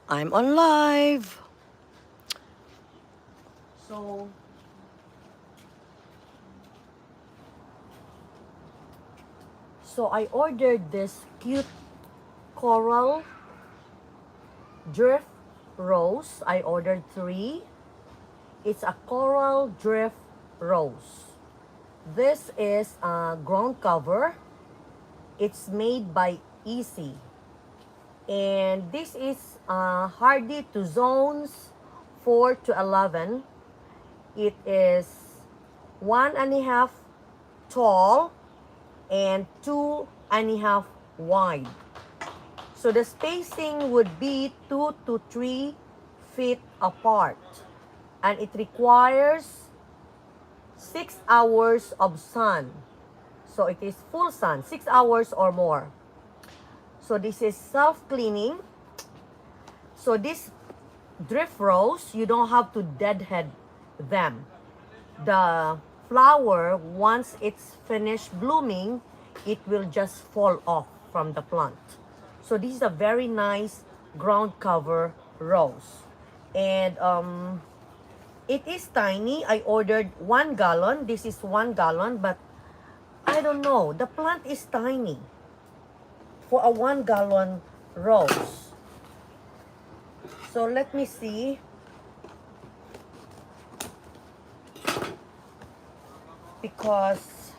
I'm on live. So, I ordered this cute coral drift rose. I ordered 3. It's a coral drift rose. This is a ground cover. It's made by Easy. And this is hardy to zones 4 to 11. It is 1.5 tall and 2.5 wide. So the spacing would be 2 to 3 feet apart. And it requires 6 hours of sun. So it is full sun, 6 hours or more. So this is self-cleaning. So this drift rose, you don't have to deadhead them. The flower, once it's finished blooming, it will just fall off from the plant. So this is a very nice ground cover rose. And it is tiny. I ordered 1 gallon. This is 1 gallon, but I don't know. The plant is tiny for a 1 gallon rose. So let me see. Because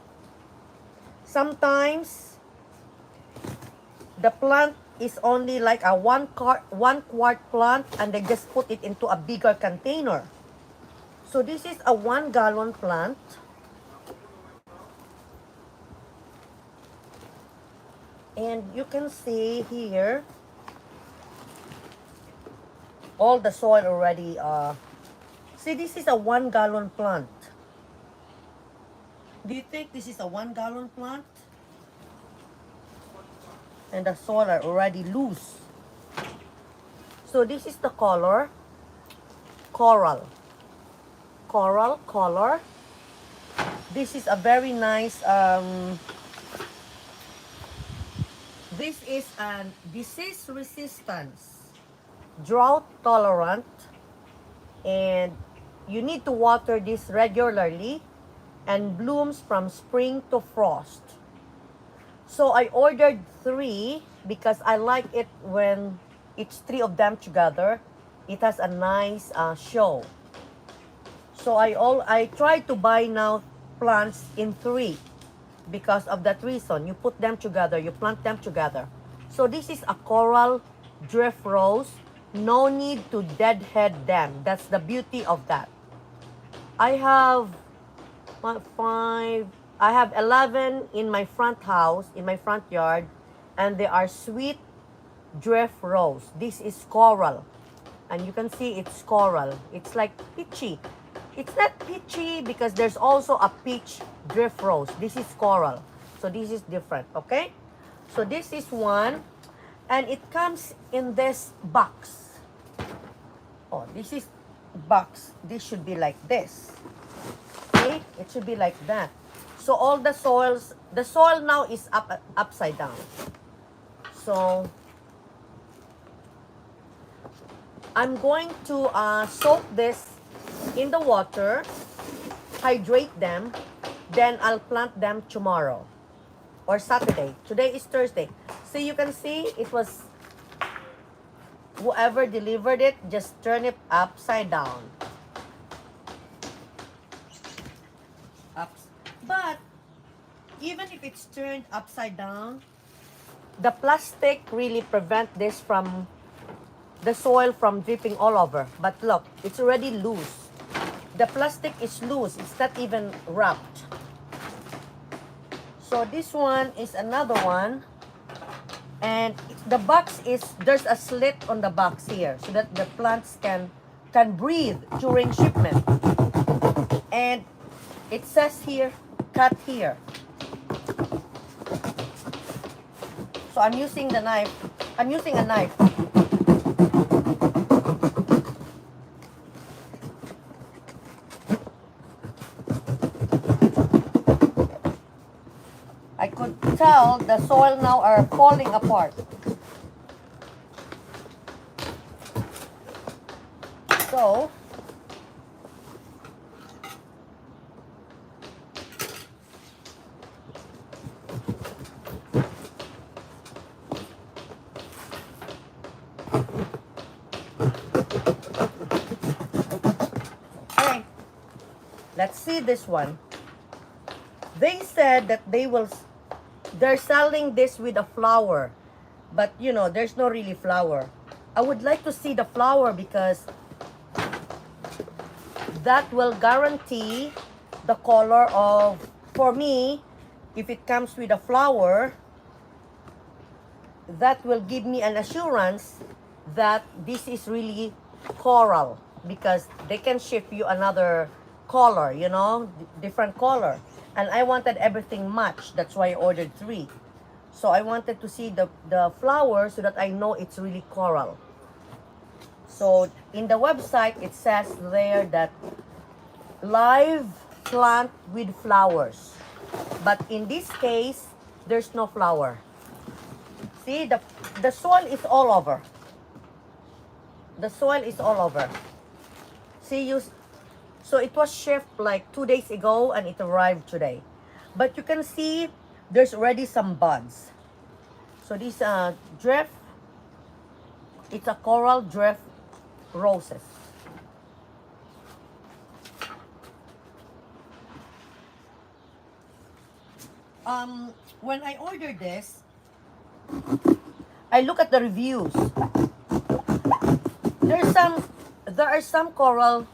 sometimes the plant is only like a 1 quart plant and they just put it into a bigger container. So this is a 1 gallon plant. And you can see here all the soil already. See, this is a 1 gallon plant. Do you think this is a 1 gallon plant? And the soil are already loose. So this is the color. Coral. Coral color. This is a very nice, this is an disease resistance, drought tolerant, and you need to water this regularly and blooms from spring to frost. So I ordered 3 because I like it when it's 3 of them together. It has a nice show. So I try to buy now plants in 3 because of that reason. You put them together, you plant them together. So this is a coral drift rose. No need to deadhead them. That's the beauty of that. I have 5, I have 11 in my front house, in my front yard, and they are sweet drift rose. This is coral, and you can see it's coral. It's like peachy. It's not peachy because there's also a peach drift rose. This is coral, so this is different, okay? So this is one, and it comes in this box. Oh, this is box. This should be like this. Okay, it should be like that. So all the soil now is upside down. So I'm going to soak this in the water, hydrate them, then I'll plant them tomorrow or Saturday. Today is Thursday. So you can see it was whoever delivered it, just turn it upside down. But even if it's turned upside down, the plastic really prevent this from the soil from dripping all over. But look, it's already loose. The plastic is loose. It's not even wrapped. So this one is another one. And the box is, there's a slit on the box here so that the plants can breathe during shipment. And it says here, cut here. So I'm using the knife. I'm using a knife. I could tell the soil now are falling apart. So, okay, let's see this one. They said that they're selling this with a flower, but you know, there's no really flower. I would like to see the flower because that will guarantee the color of, for me, if it comes with a flower, that will give me an assurance that this is really coral, because they can ship you another color, you know, different color. And I wanted everything matched. That's why I ordered 3. So I wanted to see the flower so that I know it's really coral. So in the website, it says there that live plant with flowers. But in this case, there's no flower. See, the soil is all over. The soil is all over. See, so it was shipped like 2 days ago and it arrived today. But you can see there's already some buds. So this drift, it's a coral drift roses. When I ordered this, I look at the reviews. There are some coral,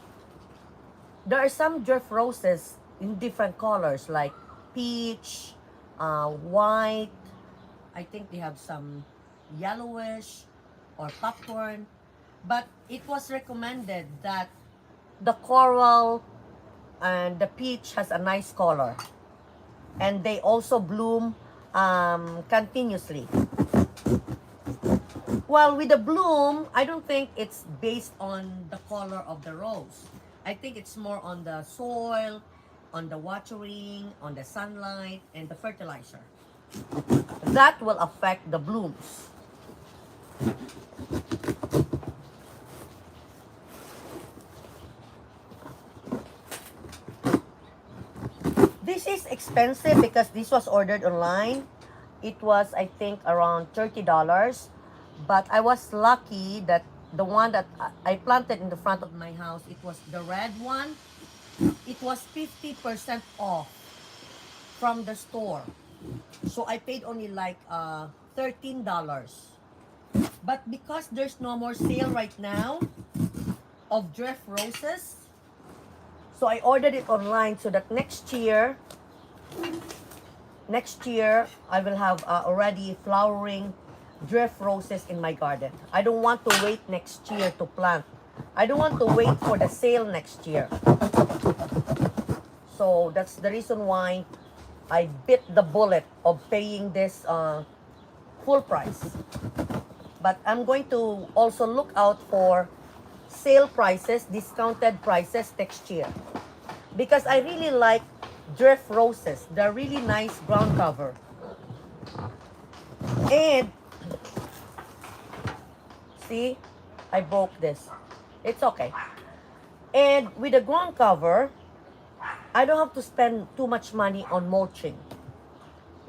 there are some drift roses in different colors like peach, white. I think they have some yellowish or popcorn. But it was recommended that the coral and the peach has a nice color. And they also bloom continuously. Well, with the bloom, I don't think it's based on the color of the rose. I think it's more on the soil, on the watering, on the sunlight, and the fertilizer. That will affect the blooms. This is expensive because this was ordered online. It was, I think, around $30. But I was lucky that the one that I planted in the front of my house, it was the red one. It was 50% off from the store. So I paid only like $13. But because there's no more sale right now of drift roses, so I ordered it online so that next year I will have already flowering drift roses in my garden. I don't want to wait next year to plant. I don't want to wait for the sale next year. So that's the reason why I bit the bullet of paying this full price. But I'm going to also look out for sale prices, discounted prices next year. Because I really like drift roses. They're really nice ground cover. And, see, I broke this. It's okay. And with the ground cover, I don't have to spend too much money on mulching.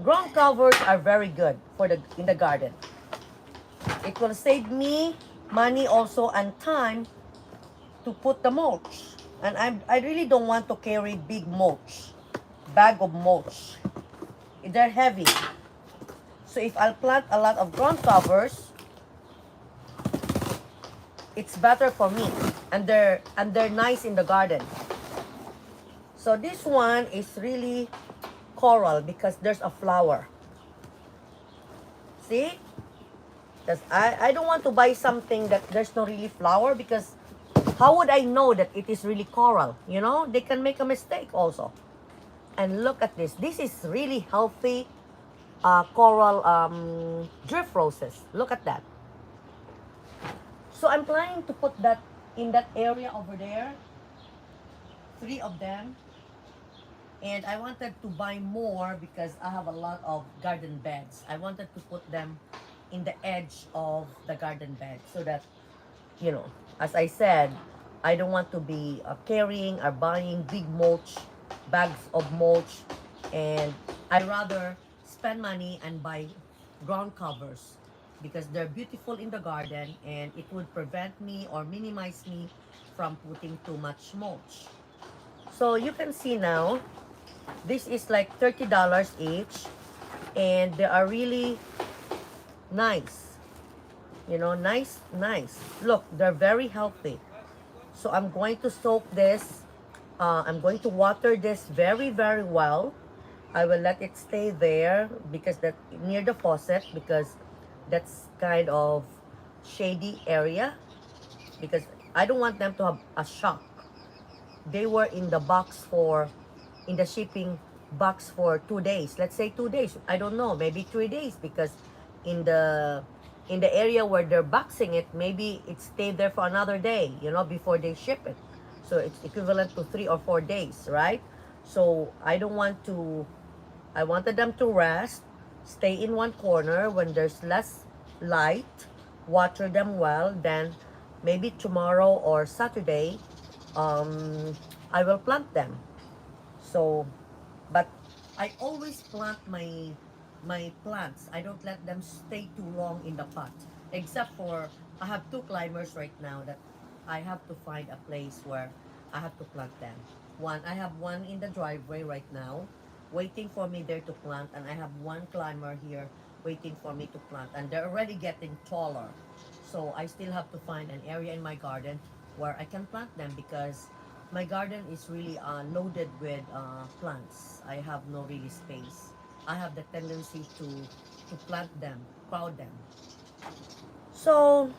Ground covers are very good for in the garden. It will save me money also and time to put the mulch. And I really don't want to carry big mulch, bag of mulch. They're heavy. So if I'll plant a lot of ground covers, it's better for me. And they're nice in the garden. So this one is really coral because there's a flower. See? Because I don't want to buy something that there's no really flower, because how would I know that it is really coral? You know, they can make a mistake also. And look at this. This is really healthy coral drift roses. Look at that. So I'm planning to put that in that area over there. 3 of them. And I wanted to buy more because I have a lot of garden beds. I wanted to put them in the edge of the garden bed so that, you know, as I said, I don't want to be carrying or buying big mulch, bags of mulch, and I rather spend money and buy ground covers because they're beautiful in the garden and it would prevent me or minimize me from putting too much mulch. So you can see now, this is like $30 each, and they are really nice. You know, nice, nice. Look, they're very healthy. So I'm going to soak this. I'm going to water this very, very well. I will let it stay there because that near the faucet, because that's kind of shady area, because I don't want them to have a shock. They were in the box for, in the shipping box for 2 days. Let's say 2 days. I don't know, maybe 3 days, because in the area where they're boxing it, maybe it stayed there for another day, you know, before they ship it. So it's equivalent to 3 or 4 days, right? So I don't want to, I wanted them to rest, stay in one corner when there's less light, water them well, then maybe tomorrow or Saturday, I will plant them. So, but I always plant my plants. I don't let them stay too long in the pot. Except for, I have two climbers right now that I have to find a place where I have to plant them. I have one in the driveway right now, waiting for me there to plant, and I have one climber here waiting for me to plant, and they're already getting taller. So I still have to find an area in my garden where I can plant them, because my garden is really loaded with plants. I have no really space. I have the tendency to plant them, crowd them. So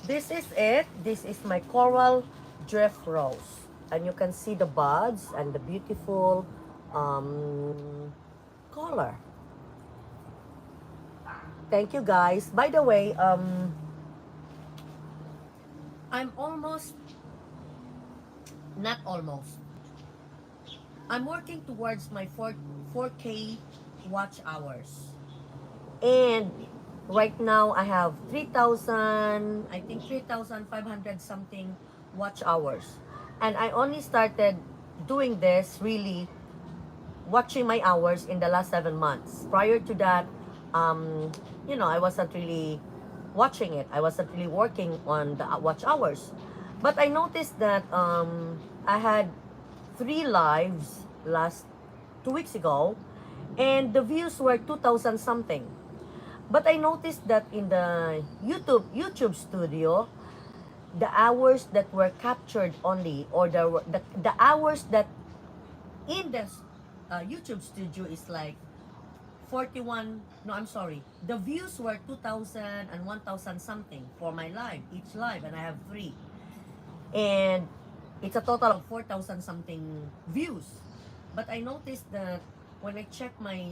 this is it. This is my coral drift rose, and you can see the buds and the beautiful color. Thank you guys. By the way, I'm almost, not almost, I'm working towards my 4K watch hours. And right now I have 3,000, I think 3,500 something watch hours. And I only started doing this, really watching my hours, in the last 7 months. Prior to that, um, you know, I wasn't really watching it. I wasn't really working on the watch hours. But I noticed that I had 3 lives last 2 weeks ago, and the views were 2,000 something. But I noticed that in the YouTube studio, the hours that were captured only, or the hours that in the YouTube studio is like 41, no, I'm sorry, the views were 2,000 and 1,000 something for my live, each live, and I have three, and it's a total of 4,000 something views. But I noticed that when I check my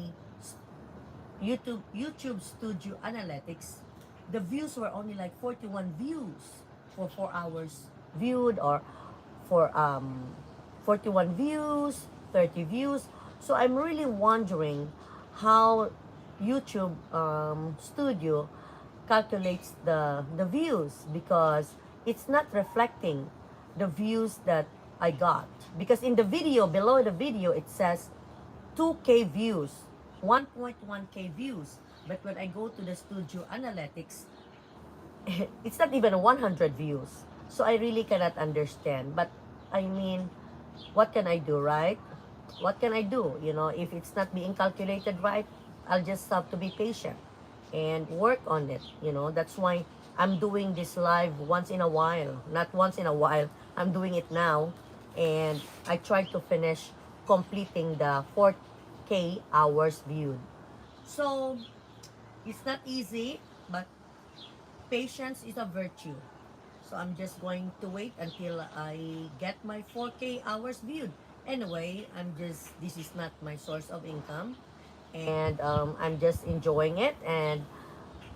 YouTube Studio Analytics, the views were only like 41 views for 4 hours viewed, or for 41 views, 30 views. So I'm really wondering how YouTube Studio calculates the views, because it's not reflecting the views that I got. Because in the video, below the video, it says 2K views, 1.1K views. But when I go to the Studio Analytics, it's not even 100 views. So I really cannot understand. But I mean, what can I do, right? What can I do? You know, if it's not being calculated right, I'll just have to be patient and work on it. You know, that's why I'm doing this live once in a while. Not once in a while, I'm doing it now. And I try to finish completing the 4K hours viewed. So, it's not easy, but patience is a virtue. So I'm just going to wait until I get my 4K hours viewed. Anyway, this is not my source of income. And I'm just enjoying it. And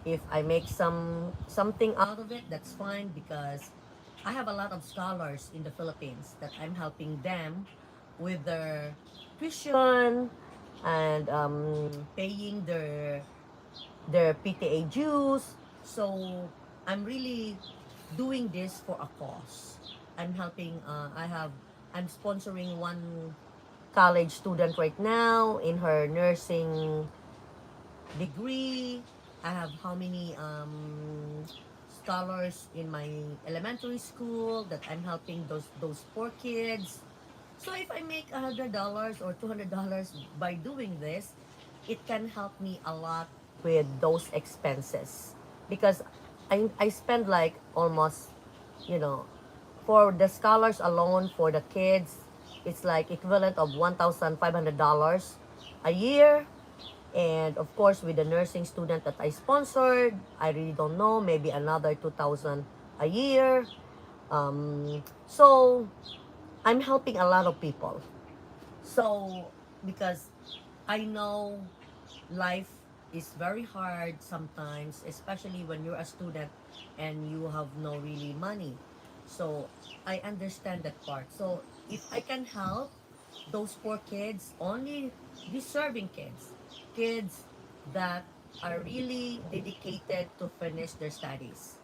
if I make something out of it, that's fine, because I have a lot of scholars in the Philippines that I'm helping them with their tuition, and paying their PTA dues. So I'm really doing this for a cause. I'm helping, I'm sponsoring one college student right now in her nursing degree. I have how many scholars in my elementary school that I'm helping those poor kids. So if I make $100 or $200 by doing this, it can help me a lot with those expenses because I spend like almost, you know, for the scholars alone for the kids, it's like equivalent of $1,500 a year. And of course, with the nursing student that I sponsored, I really don't know, maybe another 2,000 a year. So I'm helping a lot of people. So because I know life is very hard sometimes, especially when you're a student and you have no really money. So I understand that part. So if I can help those poor kids, only deserving kids, kids that are really dedicated to finish their studies.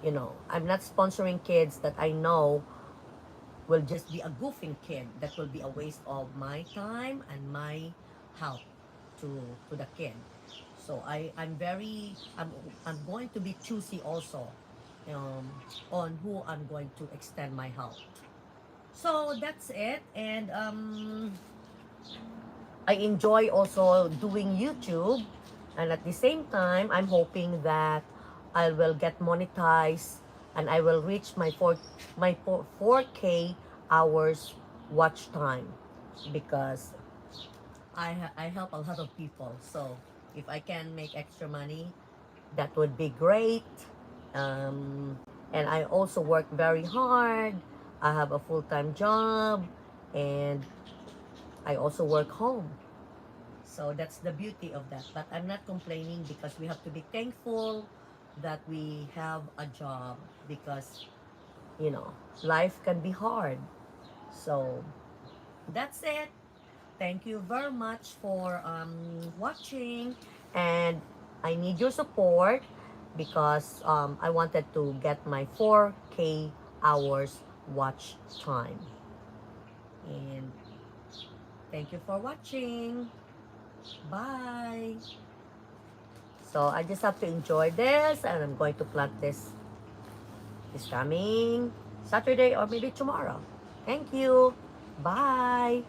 You know, I'm not sponsoring kids that I know will just be a goofing kid that will be a waste of my time and my help to the kid. So I'm going to be choosy also um, on who I'm going to extend my help. So that's it. And I enjoy also doing YouTube, and at the same time, I'm hoping that I will get monetized and I will reach my 4K hours watch time because I help a lot of people. So if I can make extra money, that would be great. Um, and I also work very hard. I have a full-time job, and I also work home. So that's the beauty of that. But I'm not complaining because we have to be thankful that we have a job because, you know, life can be hard. So that's it. Thank you very much for watching. And I need your support because I wanted to get my 4K hours watch time. And thank you for watching. Bye. So I just have to enjoy this, and I'm going to plant this coming Saturday or maybe tomorrow. Thank you. Bye.